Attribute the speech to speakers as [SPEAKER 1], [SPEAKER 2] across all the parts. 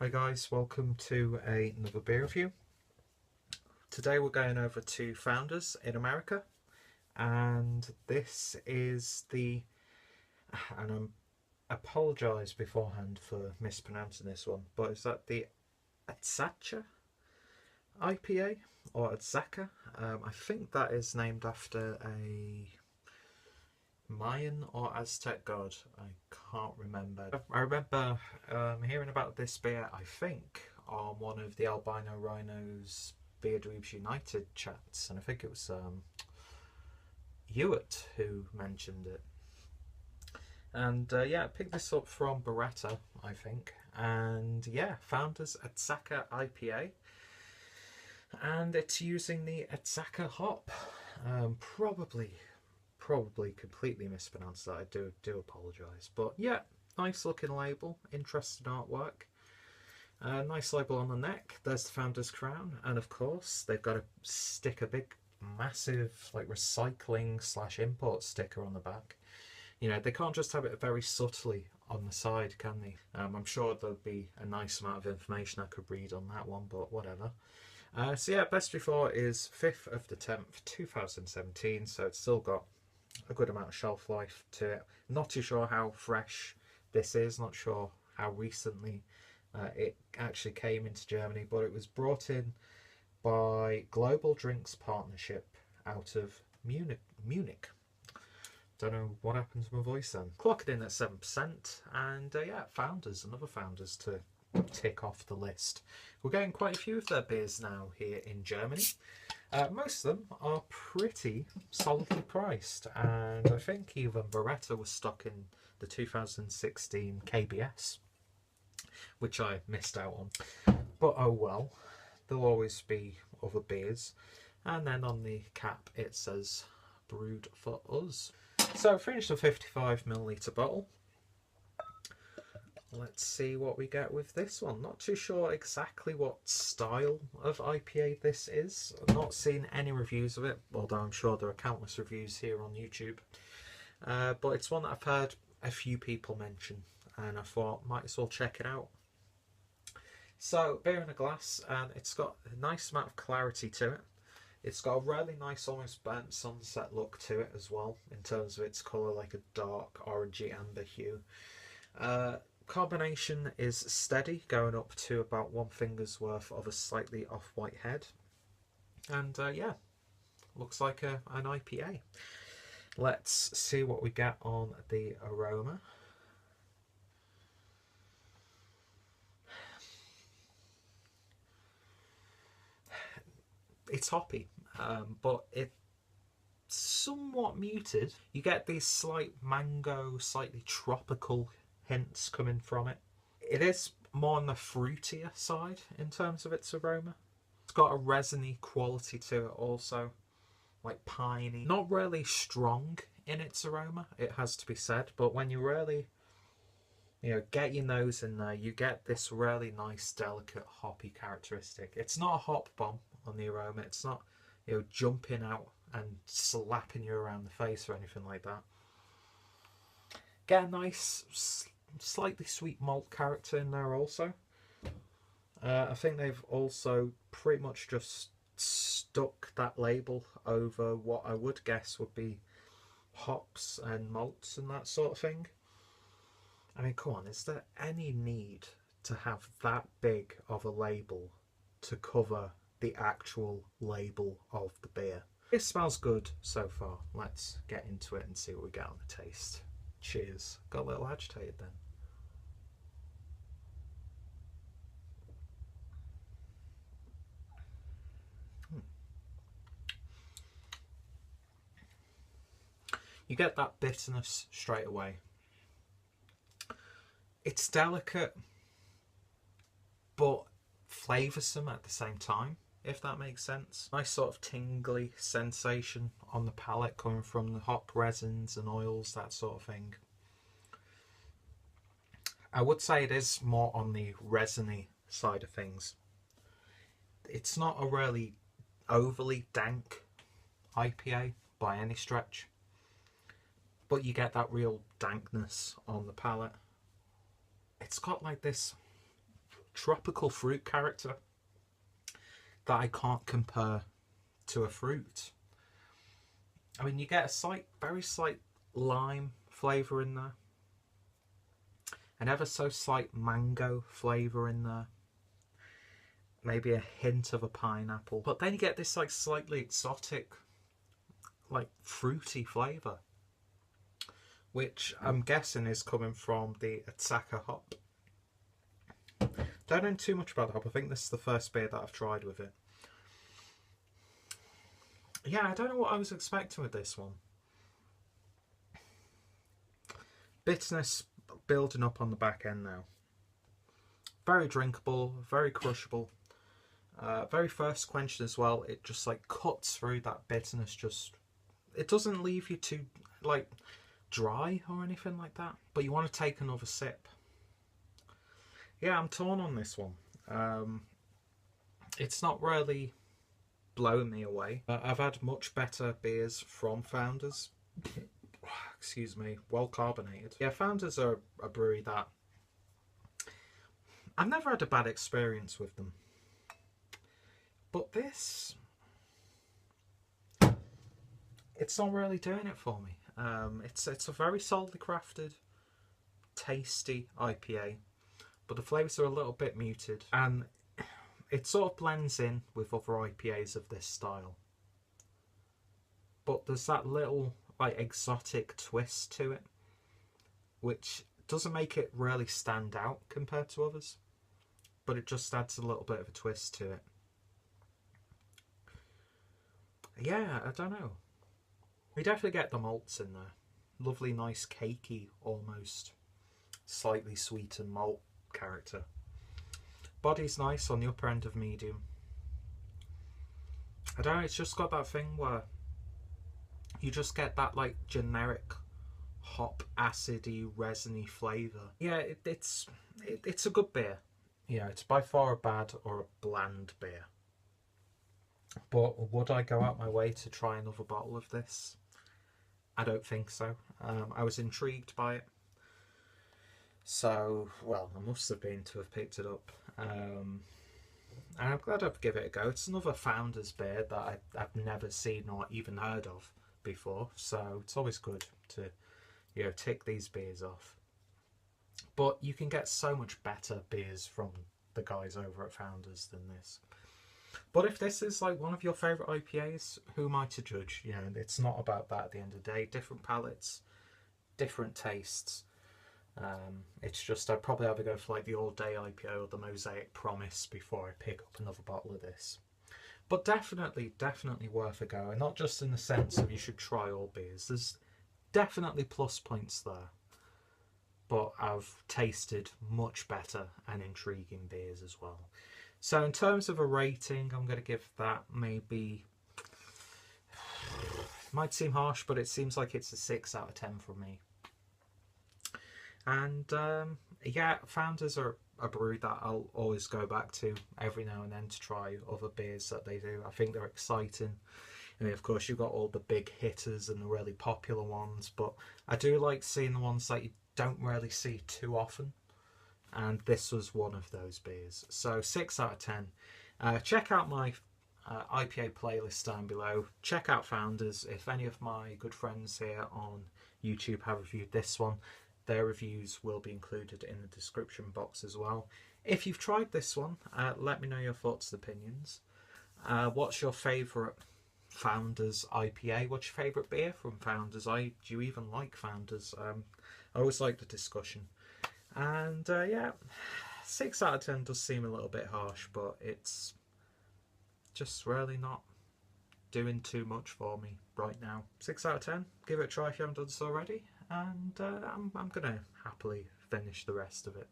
[SPEAKER 1] Hi guys, welcome to another beer review. Today we're going over to Founders in America, and this is the, and I apologise beforehand for mispronouncing this one, but is that the Azacca IPA or Azacca? I think that is named after a Mayan or Aztec god. I can't remember. I remember hearing about this beer, I think, on one of the Albino Rhinos Beer Dweebs United chats, and I think it was Hewitt who mentioned it. And yeah, I picked this up from Birretta, I think, and yeah, Founders Azacca IPA, and it's using the Azacca hop. Probably completely mispronounced that. I do apologise, but yeah, nice looking label, interesting artwork, nice label on the neck. There's the founder's crown, and of course they've got to stick a big massive like recycling / import sticker on the back. You know, they can't just have it very subtly on the side, can they? I'm sure there'll be a nice amount of information I could read on that one, but whatever. So yeah, best before is 5th of the 10th 2017, so it's still got a good amount of shelf life to it. Not too sure how fresh this is, not sure how recently it actually came into Germany, but it was brought in by Global Drinks Partnership out of Munich. Don't know what happened to my voice then. Clocked in at 7%, and yeah, another Founders to tick off the list. We're getting quite a few of their beers now here in Germany. Most of them are pretty solidly priced, and I think even Birretta was stock in the 2016 KBS, which I missed out on. But oh well, there'll always be other beers. And then on the cap it says brewed for us. So finished a 55ml bottle. Let's see what we get with this one. Not too sure exactly what style of IPA this is. I've not seen any reviews of it, although I'm sure there are countless reviews here on YouTube. But it's one that I've heard a few people mention, and I thought might as well check it out. So, beer in a glass, and it's got a nice amount of clarity to it. It's got a really nice, almost burnt sunset look to it as well, in terms of its colour, like a dark orangey amber hue. Carbonation is steady, going up to about 1 finger's worth of a slightly off-white head. And yeah, looks like an IPA. Let's see what we get on the aroma. It's hoppy, but it's somewhat muted. You get these slight mango, slightly tropical hints coming from it. It is more on the fruitier side in terms of its aroma. It's got a resiny quality to it also, like piney. Not really strong in its aroma, it has to be said, but when you really, get your nose in there, you get this really nice, delicate, hoppy characteristic. It's not a hop bomb on the aroma. It's not, jumping out and slapping you around the face or anything like that. Get a nice, slightly sweet malt character in there also. I think they've also pretty much just stuck that label over what I would guess would be hops and malts and that sort of thing. I mean, come on, is there any need to have that big of a label to cover the actual label of the beer? It smells good so far. Let's get into it and see what we get on the taste. Cheers. Got a little agitated then. You get that bitterness straight away. It's delicate, but flavoursome at the same time, if that makes sense. Nice sort of tingly sensation on the palate coming from the hop resins and oils, that sort of thing. I would say it is more on the resiny side of things. It's not a really overly dank IPA by any stretch, but you get that real dankness on the palate. It's got like this tropical fruit character that I can't compare to a fruit. I mean, you get a very slight lime flavour in there, an ever so slight mango flavour in there, maybe a hint of a pineapple, but then you get this like slightly exotic, like fruity flavour, which I'm guessing is coming from the Azacca hop. Don't know too much about the hop. I think this is the first beer that I've tried with it. Yeah, I don't know what I was expecting with this one. Bitterness building up on the back end now. Very drinkable, very crushable, very thirst quenching as well. It just like cuts through that bitterness. It doesn't leave you too like dry or anything like that, but you want to take another sip. Yeah, I'm torn on this one. It's not really blowing me away. I've had much better beers from Founders. Excuse me, well carbonated. Yeah, Founders are a brewery that I've never had a bad experience with them. But this, it's not really doing it for me. It's a very solidly crafted, tasty IPA, but the flavours are a little bit muted, and it sort of blends in with other IPAs of this style. But there's that little like exotic twist to it, which doesn't make it really stand out compared to others, but it just adds a little bit of a twist to it. Yeah, I don't know. We definitely get the malts in there. Lovely, nice, cakey, almost slightly sweetened malt character. Body's nice on the upper end of medium. I don't know, it's just got that thing where you just get that like generic hop, acidy, resiny flavour. Yeah, it's a good beer. Yeah, it's by far a bad or a bland beer. But would I go out my way to try another bottle of this? I don't think so. I was intrigued by it. So, well, I must have been to have picked it up. And I'm glad I'd give it a go. It's another Founders beer that I've never seen or even heard of before. So it's always good to, you know, tick these beers off. But you can get so much better beers from the guys over at Founders than this. But if this is like one of your favourite IPAs, who am I to judge? You know, it's not about that at the end of the day. Different palates, different tastes. It's just I'd probably either go for like the All Day IPA or the Mosaic Promise before I pick up another bottle of this. But definitely worth a go. And not just in the sense of you should try all beers. There's definitely plus points there. But I've tasted much better and intriguing beers as well. So in terms of a rating, I'm going to give that maybe, might seem harsh, but it seems like it's a 6 out of 10 from me. And yeah, Founders are a brewery that I'll always go back to every now and then to try other beers that they do. I think they're exciting. I mean, of course, you've got all the big hitters and the really popular ones, but I do like seeing the ones that you don't really see too often. And this was one of those beers. So 6 out of 10. Check out my IPA playlist down below. Check out Founders. If any of my good friends here on YouTube have reviewed this one, their reviews will be included in the description box as well. If you've tried this one, let me know your thoughts and opinions. What's your favourite Founders IPA? What's your favourite beer from Founders? Do you even like Founders? I always like the discussion. And yeah, 6 out of 10 does seem a little bit harsh, but it's just really not doing too much for me right now. 6 out of 10. Give it a try if you haven't done so already. And I'm going to happily finish the rest of it.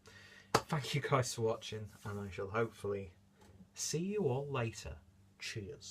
[SPEAKER 1] Thank you guys for watching, and I shall hopefully see you all later. Cheers.